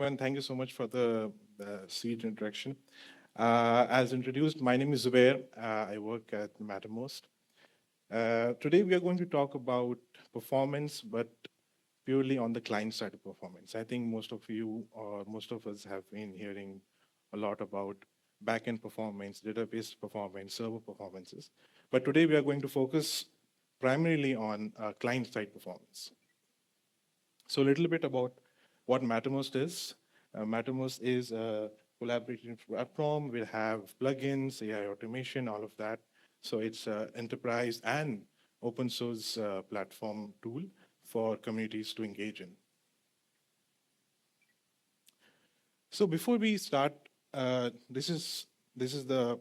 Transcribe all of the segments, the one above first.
Well, thank you so much for the sweet introduction. As introduced, my name is Zubair. I work at Mattermost. Today, we are going to talk about performance, but purely on the client side of performance. I think most of you or most of us have been hearing a lot about backend performance, database performance, server performances. But today, we are going to focus primarily on client side performance. So a little bit about what Mattermost is. Mattermost is a collaborative platform. We have plugins, AI automation, all of that. So it's an enterprise and open source platform tool for communities to engage in. So before we start, this is the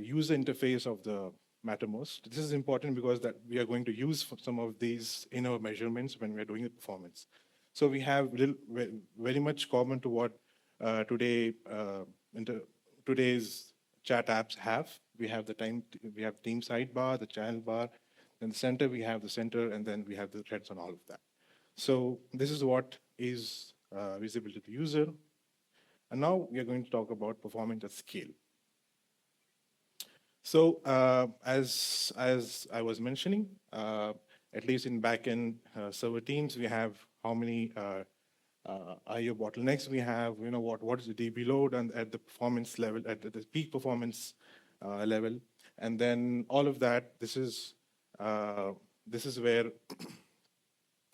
user interface of the Mattermost. This is important because that we are going to use some of these in our measurements when we are doing the performance. So we have very much common to what today today's chat apps have. We have team sidebar, the channel bar, in the center we have the center, and then we have the threads on all of that. So this is what is visible to the user. And now we are going to talk about performance at scale. So as I was mentioning, at least in backend server teams, we have how many IO bottlenecks we have. You know what is the DB load and at the performance level, at the peak performance level, and then all of that. This is where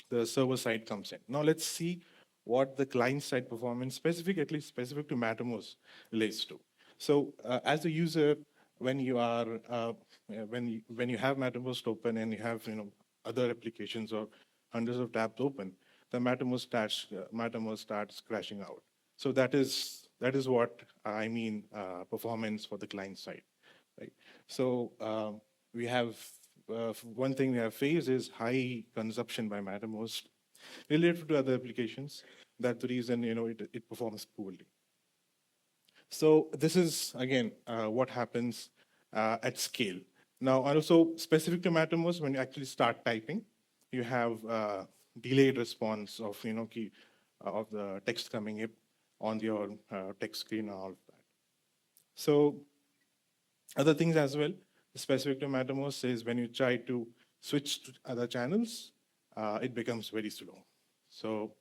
the server side comes in. Now let's see what the client side performance specific, at least specific to Mattermost, relates to. So as a user, when you are when you have Mattermost open and you have other applications or hundreds of tabs open, the Mattermost starts crashing out. So that is what I mean performance for the client side, right? So we have one thing we have faced is high consumption by Mattermost related to other applications. That's the reason it performs poorly. So this is again what happens at scale. Now, also specific to Mattermost, when you actually start typing, you have delayed response of key of the text coming up on your text screen and all of that. So other things as well, specific to Mattermost is when you try to switch to other channels, it becomes very slow. So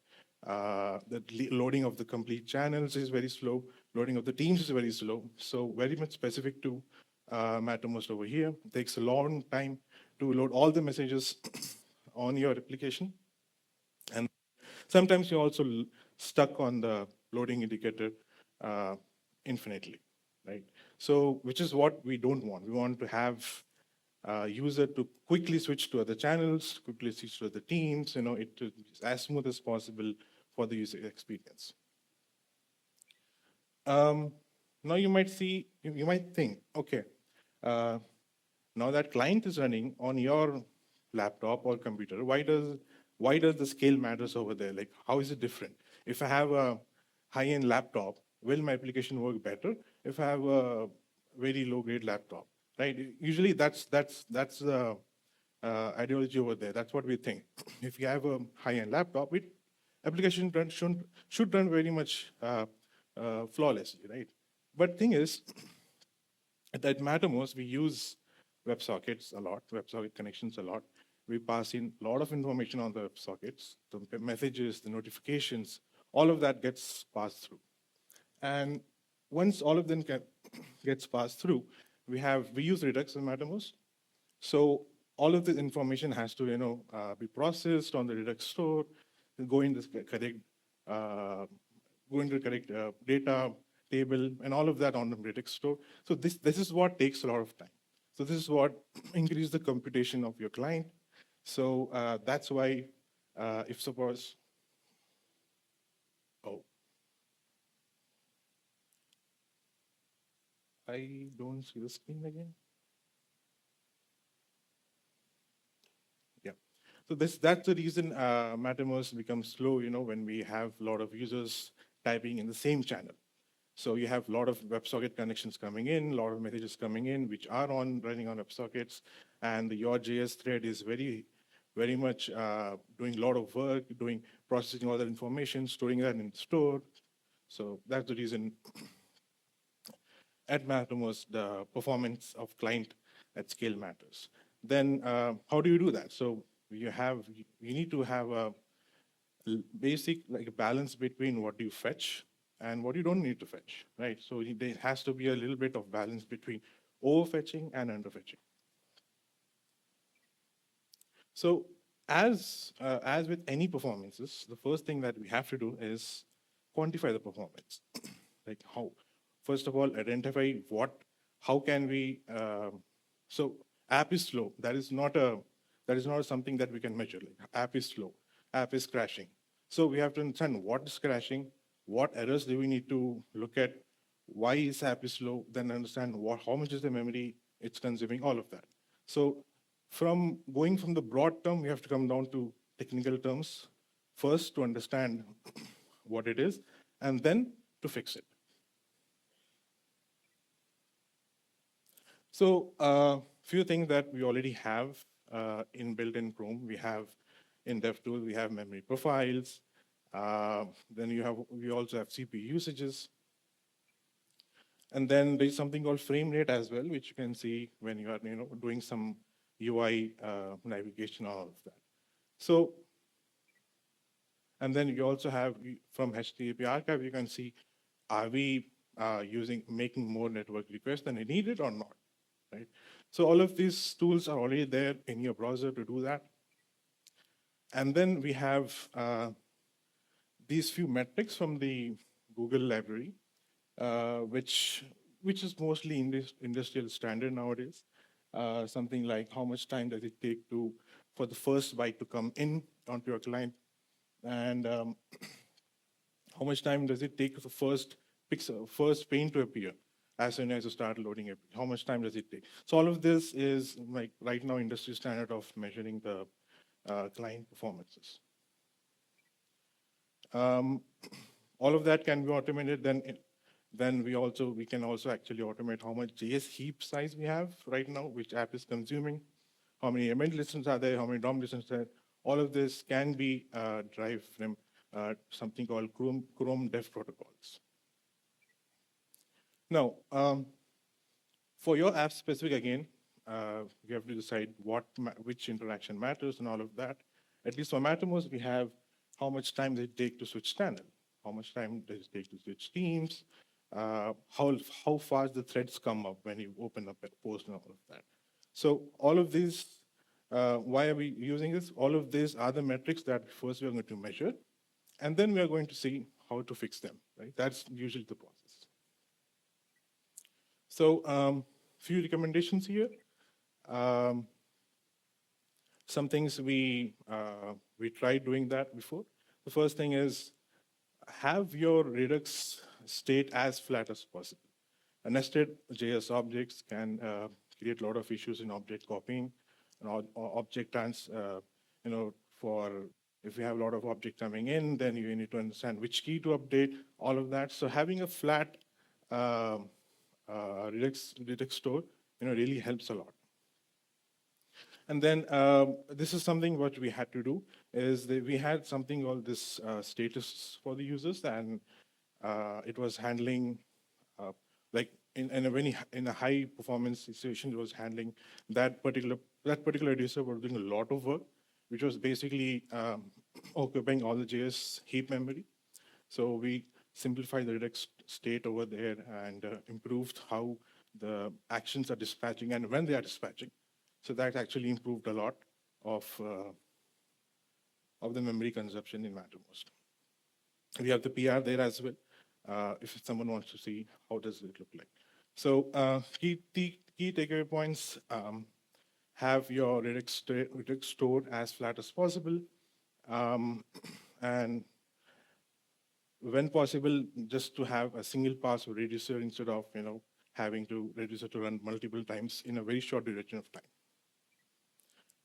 the loading of the complete channels is very slow. Loading of the teams is very slow. So very much specific to Mattermost over here. It takes a long time to load all the messages on your application. And sometimes you're also stuck on the loading indicator infinitely, right? So which is what we don't want. We want to have user to quickly switch to other channels, quickly switch to other teams, it to be as smooth as possible for the user experience. Now you might think, okay, now that client is running on your laptop or computer, why does the scale matters over there? Like, how is it different? If I have a high-end laptop, will my application work better if I have a very low-grade laptop, right? Usually that's the ideology over there. That's what we think. If you have a high-end laptop, application should run very much flawlessly, right? But thing is, at Mattermost, we use WebSockets a lot, WebSocket connections a lot. We pass in a lot of information on the WebSockets, the messages, the notifications, all of that gets passed through. And once all of them gets passed through, we use Redux in Mattermost. So all of this information has to be processed on the Redux store, go in the correct data table, and all of that on the Redux store. So this is what takes a lot of time. So this is what increases the computation of your client. So that's why if suppose, oh, I don't see the screen again. Yeah. So that's the reason Mattermost becomes slow, when we have a lot of users typing in the same channel. So you have a lot of WebSocket connections coming in, a lot of messages coming in, which are running on WebSockets, and your JS thread is very very much doing a lot of work, doing processing all that information, storing that in store. So that's the reason at Mattermost, the performance of client at scale matters. Then how do you do that? So you need to have a basic like a balance between what you fetch and what you don't need to fetch, right? So there has to be a little bit of balance between overfetching and underfetching. So as with any performances, the first thing that we have to do is quantify the performance. Like how, first of all, identify how can we. So app is slow. That is not something that we can measure. Like app is slow, app is crashing. So we have to understand what is crashing, what errors do we need to look at, why is app is slow, then understand how much is the memory it's consuming, all of that. So from going from the broad term, we have to come down to technical terms first to understand what it is, and then to fix it. So few things that we already have inbuilt in Chrome. We have in DevTools, we have memory profiles. Then we also have CPU usages. And then there's something called frame rate as well, which you can see when you are doing some UI navigation, all of that. So, and then you also have from HTTP archive, you can see, are we making more network requests than it needed or not, right? So all of these tools are already there in your browser to do that. And then we have these few metrics from the Google library, which is mostly industrial standard nowadays. Something like how much time does it take for the first byte to come in onto your client, and how much time does it take for the first pane to appear as soon as you start loading it? How much time does it take? So all of this is like right now industry standard of measuring the client performances. All of that can be automated. Then we can also actually automate how much JS heap size we have right now, which app is consuming, how many event listens are there, how many DOM listens are there. All of this can be derived from something called Chrome Dev protocols. Now, for your app specific again, you have to decide which interaction matters and all of that. At least for Mattermost, we have how much time does it take to switch channel, how much time does it take to switch teams, how fast the threads come up when you open up a post and all of that. So all of these, why are we using this? All of these are the metrics that first we are going to measure, and then we are going to see how to fix them, right? That's usually the process. So few recommendations here. Some things we tried doing that before. The first thing is have your Redux state as flat as possible. Nested JS objects can create a lot of issues in object copying and object for if you have a lot of objects coming in, then you need to understand which key to update, all of that. So having a flat Redux store, really helps a lot. And then this is something what we had to do is that we had something called this status for the users, and it was handling like in a high performance situation, it was handling that particular reducer was doing a lot of work, which was basically occupying all the JS heap memory. So we simplified the Redux state over there and improved how the actions are dispatching and when they are dispatching. So that actually improved a lot of the memory consumption in Mattermost. We have the PR there as well, if someone wants to see how does it look like. So key takeaway points, have your Redux store as flat as possible. And when possible, just to have a single pass reducer instead of having to reducer to run multiple times in a very short duration of time.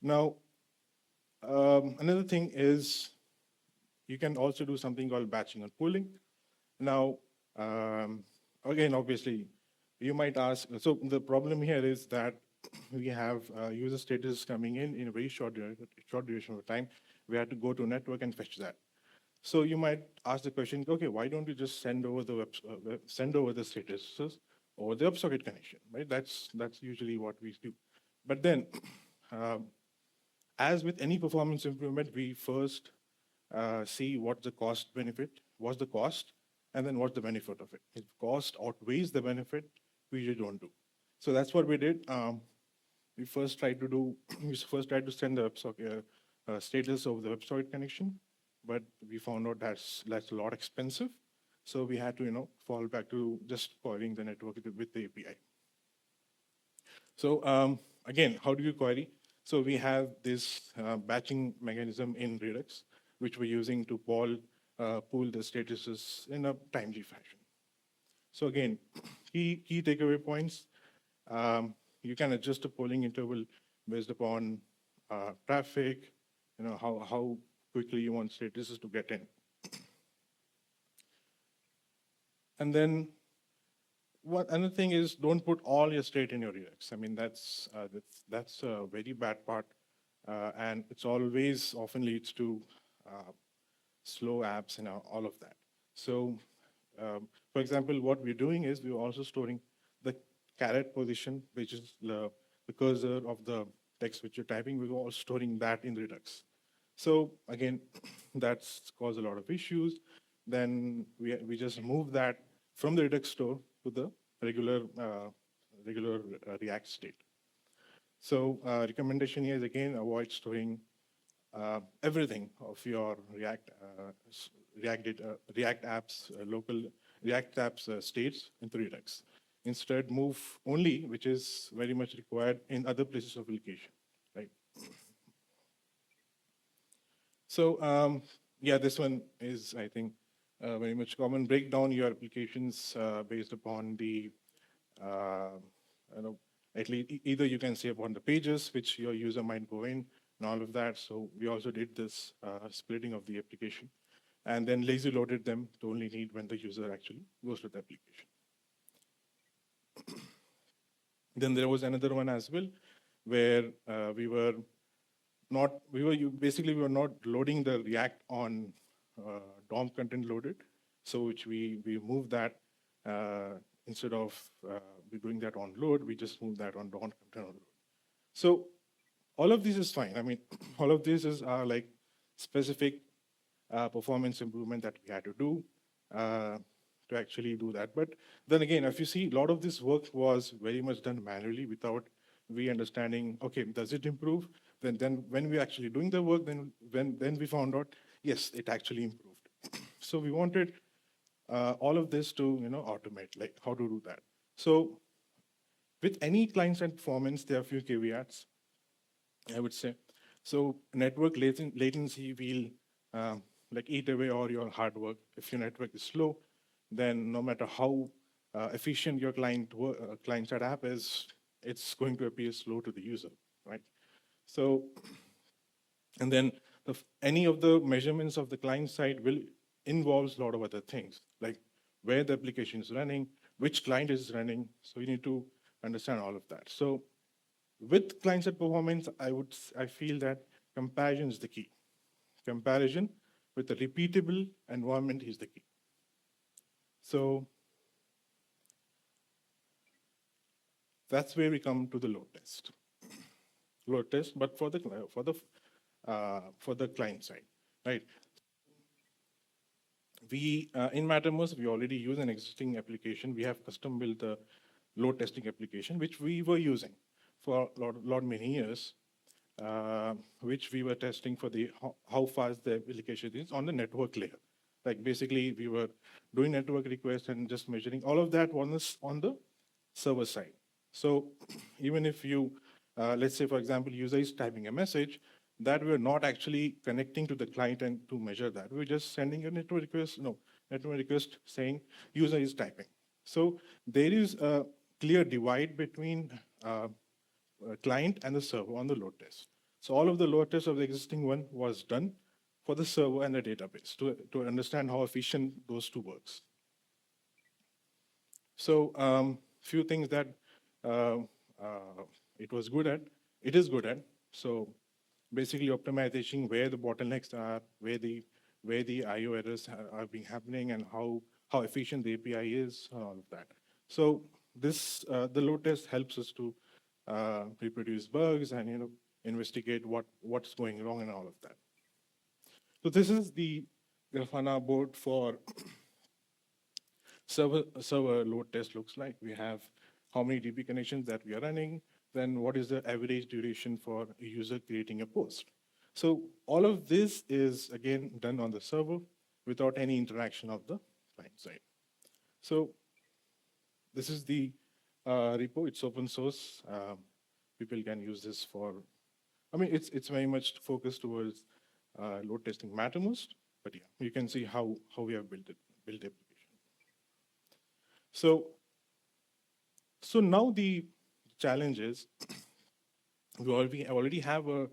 Now, another thing is you can also do something called batching and pooling. Now, again, obviously, you might ask, so the problem here is that we have user status coming in a very short duration of time. We had to go to network and fetch that. So you might ask the question, okay, why don't you just send over send over the statuses over the WebSocket connection, right? That's usually what we do. But then, um, as with any performance improvement, we first see what the cost benefit, what's the cost, and then what's the benefit of it. If cost outweighs the benefit, we usually don't do. So that's what we did. We first tried to do, we first tried to send the WebSocket status of the WebSocket connection, but we found out that's a lot expensive. So we had to, fall back to just querying the network with the API. So again, how do you query? So we have this batching mechanism in Redux, which we're using to pool the statuses in a timely fashion. So again, key takeaway points. You can adjust the polling interval based upon traffic, how quickly you want statuses to get in. And then another thing is, don't put all your state in your Redux. I mean, that's a very bad part, and it's always often leads to slow apps and all of that. So, for example, what we're doing is we're also storing the caret position, which is the cursor of the text which you're typing. We're also storing that in Redux. So again, that's caused a lot of issues. Then we just move that from the Redux store to the regular React state. So recommendation here is, again, avoid storing everything of your React apps, local React apps states into Redux. Instead, move only, which is very much required in other places of application, right? So yeah, this one is, I think, very much common. Break down your applications based upon the, at least either you can say upon the pages which your user might go in and all of that. So we also did this splitting of the application, and then lazy loaded them to only need when the user actually goes to the application. Then there was another one as well, where we were not loading the React on DOM content loaded, so which we moved that instead of we doing that on load, we just moved that on DOM content on load. So all of this is fine. I mean, all of this is like specific performance improvement that we had to do to actually do that. But then again, if you see, a lot of this work was very much done manually without we understanding, okay, does it improve? Then when we're actually doing the work, then we found out, yes, it actually improved. So we wanted all of this to automate, like how to do that. So with any client-side performance, there are a few caveats, I would say. So network latency will like eat away all your hard work. If your network is slow, then no matter how efficient your client-side app is, it's going to appear slow to the user, right? So, and then any of the measurements of the client side will involves a lot of other things, like where the application is running, which client is running. So you need to understand all of that. So with client-side performance, I feel that comparison is the key. Comparison with a repeatable environment is the key. So that's where we come to the load test. Load test, but for the client side, right? We in Mattermost, we already use an existing application. We have custom built the load testing application, which we were using for many years, which we were testing for the how fast the application is on the network layer. Like basically, we were doing network requests and just measuring all of that on the server side. So even if you, let's say, for example, user is typing a message, that we're not actually connecting to the client and to measure that. We're just sending a network request saying user is typing. So there is a clear divide between client and the server on the load test. So all of the load tests of the existing one was done for the server and the database to understand how efficient those two works. So few things that it was good at, it is good at. So basically optimization where the bottlenecks are, where the IO errors are being happening, and how efficient the API is, all of that. So this the load test helps us to reproduce bugs and investigate what's going wrong and all of that. So this is the Grafana board for server load test looks like. We have how many DB connections that we are running, then what is the average duration for a user creating a post. So all of this is, again, done on the server without any interaction of the client side. So this is the repo. It's open source. People can use this for, I mean, it's very much focused towards load testing Mattermost, but yeah, you can see how we have built the application. So now the challenge is we already have a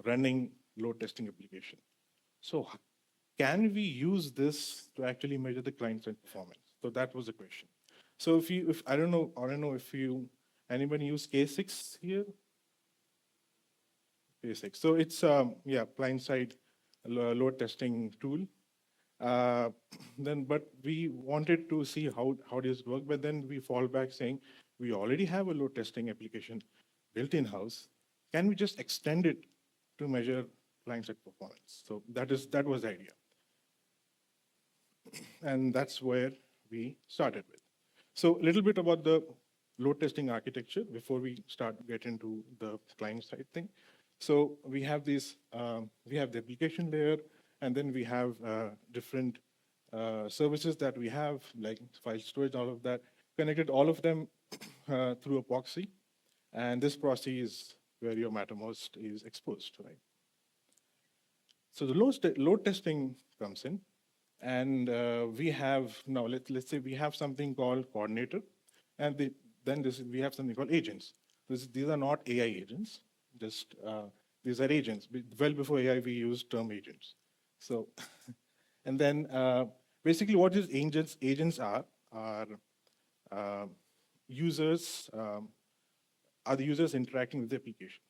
running load testing application. So can we use this to actually measure the client-side performance? So that was the question. So if I don't know if anybody use K6 here? K6. So it's client-side load testing tool. But we wanted to see how does it work, but then we fall back saying we already have a load testing application built in-house. Can we just extend it to measure client-side performance? So that was the idea. And that's where we started with. So a little bit about the load testing architecture before we get into the client-side thing. So we have this, we have the application layer, and then we have different services that we have, like file storage, all of that, connected all of them through a proxy. And this proxy is where your Mattermost is exposed, right? So the load testing comes in, and we have, now let's say we have something called coordinator, and we have something called agents. These are not AI agents, just these are agents. Well before AI, we used term agents. So, and then basically what these agents are users, are the users interacting with the application.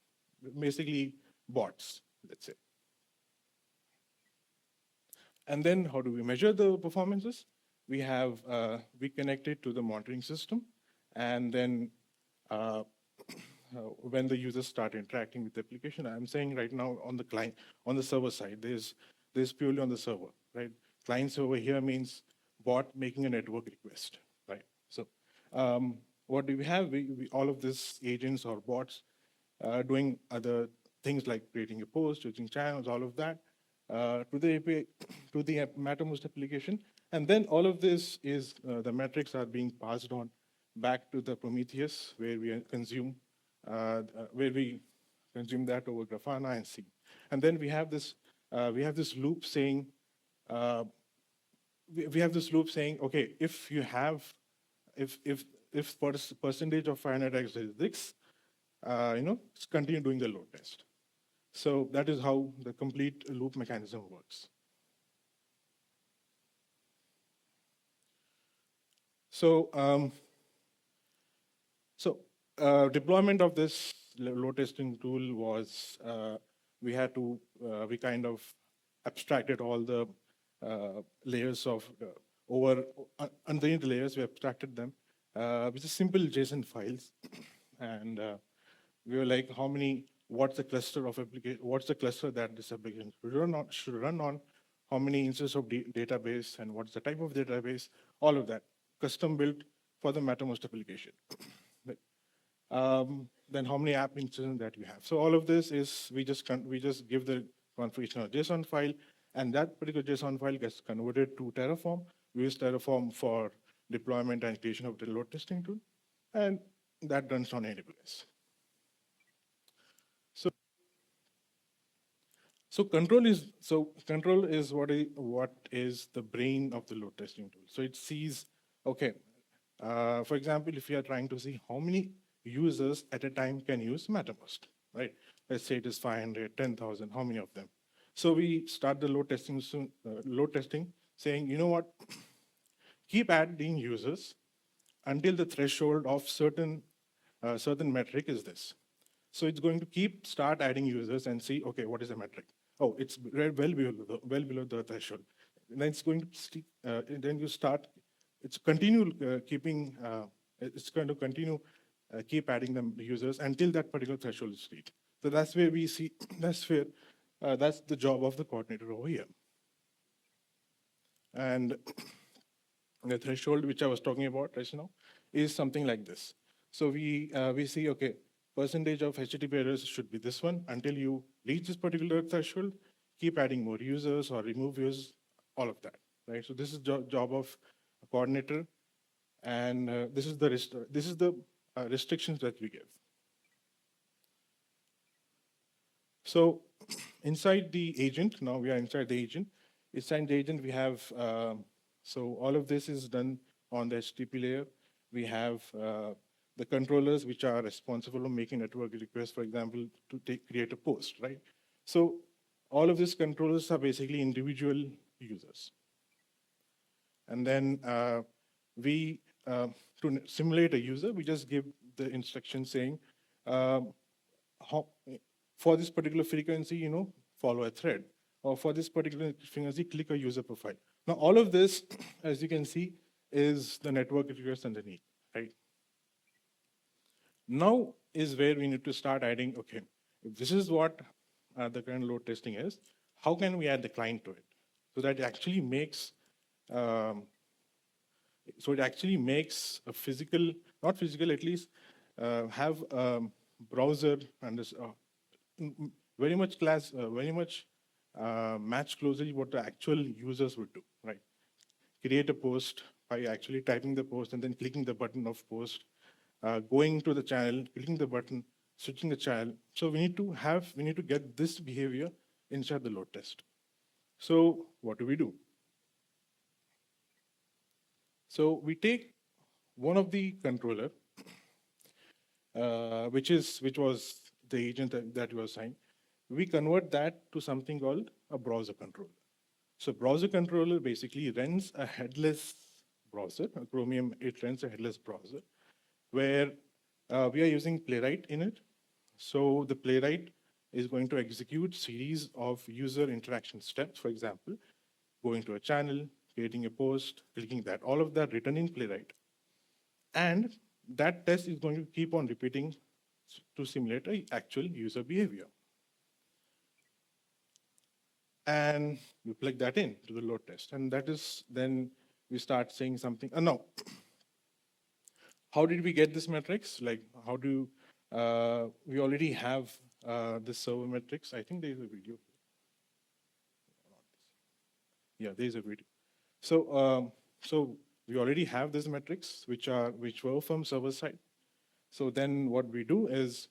Basically bots, let's say. And then how do we measure the performances? We have, we connect it to the monitoring system, and then when the users start interacting with the application, I'm saying right now on the client, on the server side, there's purely on the server, right? Client server here means bot making a network request, right? So what do we have? All of these agents or bots doing other things like creating a post, switching channels, all of that to the API, to the Mattermost application. And then all of this is, the metrics are being passed on back to the Prometheus, where we consume that over Grafana and see. And then we have this loop saying, we have this loop saying, okay, if you have, if percentage of 500x is this, continue doing the load test. So that is how the complete loop mechanism works. So, deployment of this load testing tool was, we kind of abstracted all the layers of, underneath the layers, we abstracted them with just simple JSON files. And we were like, what's the cluster of application, what's the cluster that this application should run on, how many instances of database, and what's the type of database, all of that, custom built for the Mattermost application. Then how many app instances that you have. So all of this is, we just give the configuration of JSON file, and that particular JSON file gets converted to Terraform. We use Terraform for deployment and creation of the load testing tool, and that runs on AWS. So control is what is the brain of the load testing tool. So it sees, okay, for example, if you are trying to see how many users at a time can use Mattermost, right? Let's say it is 500, 10,000, how many of them? So we start the load testing saying, you know what, keep adding users until the threshold of certain metric is this. So it's going to start adding users and see, okay, what is the metric? Oh, it's well below the threshold. And then it's going to then you start. It's continue keeping. It's going to continue keep adding them users until that particular threshold is reached. So that's where we see. That's where that's the job of the coordinator over here. And the threshold which I was talking about right now is something like this. So we see, okay, percentage of HTTP errors should be this one. Until you reach this particular threshold, keep adding more users or remove users, all of that, right? So this is job of a coordinator, and this is the restrictions that we give. So inside the agent, now we are inside the agent. Inside the agent, we have, so all of this is done on the HTTP layer. We have the controllers which are responsible for making network requests, for example, to create a post, right? So all of these controllers are basically individual users. And then to simulate a user, we just give the instruction saying, how, for this particular frequency, follow a thread. Or for this particular frequency, click a user profile. Now, all of this, as you can see, is the network request underneath, right? Now is where we need to start adding, okay, if this is what the current load testing is, how can we add the client to it? So that it actually makes, a physical, not physical, at least have a browser and this, very much match closely what the actual users would do, right? Create a post by actually typing the post and then clicking the button of post, going to the channel, clicking the button, switching the channel. So we need to get this behavior inside the load test. So what do we do? So we take one of the controller, which was the agent that you assigned. We convert that to something called a browser controller. So browser controller basically runs a headless browser, a Chromium, it runs a headless browser, where we are using Playwright in it. So the Playwright is going to execute series of user interaction steps, for example, going to a channel, creating a post, clicking that, all of that written in Playwright. And that test is going to keep on repeating to simulate an actual user behavior. And we plug that in to the load test. And that is, then we start saying something. No. How did we get this metrics? Like, how do we already have this server metrics? I think there's a video. Yeah, there's a video. So we already have these metrics, which were from server side. So then what we do is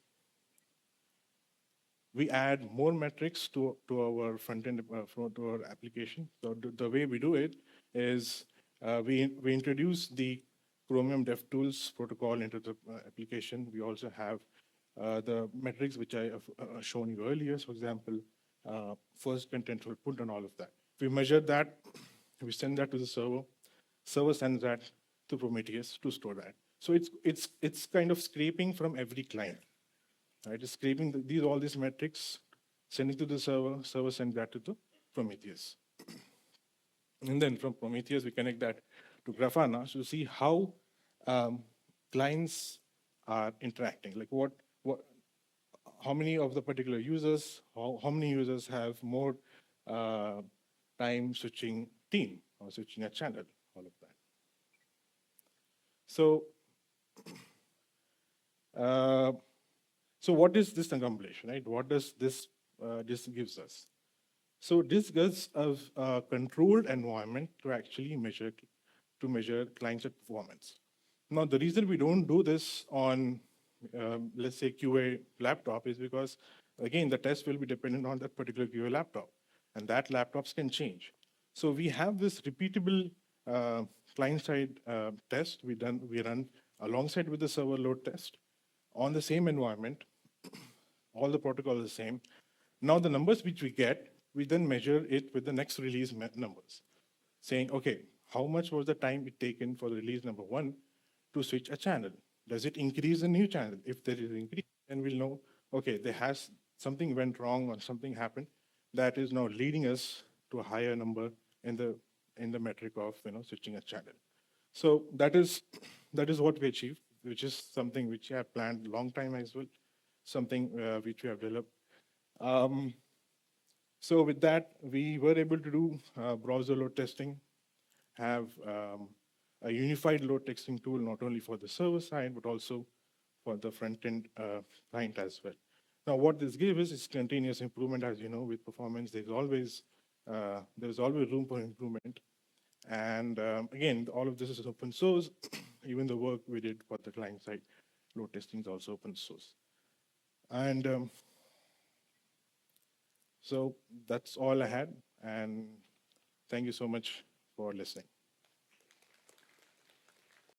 we add more metrics to our front end, to our application. So the way we do it is we introduce the Chromium DevTools protocol into the application. We also have the metrics which I have shown you earlier. For example, first content output and all of that. We measure that, we send that to the server. Server sends that to Prometheus to store that. So it's kind of scraping from every client. Right, it's scraping all these metrics, sending to the server sends that to the Prometheus. And then from Prometheus, we connect that to Grafana to see how clients are interacting. Like how many of the particular users, how many users have more time switching team or switching a channel, all of that. So what is this accomplish, right? What does this gives us? So this gives us a controlled environment to actually measure client-side performance. Now, the reason we don't do this on, let's say, QA laptop is because, again, the test will be dependent on that particular QA laptop, and that laptops can change. So we have this repeatable client-side test we run alongside with the server load test on the same environment. All the protocol is the same. Now the numbers which we get, we then measure it with the next release numbers, saying, okay, how much was the time it taken for the release number 1 to switch a channel? Does it increase a new channel? If there is an increase, then we'll know, okay, there has something went wrong or something happened that is now leading us to a higher number in the metric of switching a channel. So that is what we achieved, which is something which I have planned long time as well, something which we have developed. Um, so with that, we were able to do browser load testing, have a unified load testing tool not only for the server side but also for the front end client as well. Now, what this gives is continuous improvement. As you know, with performance, there's always room for improvement. And again, all of this is open source. Even the work we did for the client side load testing is also open source. And so that's all I had. And thank you so much for listening.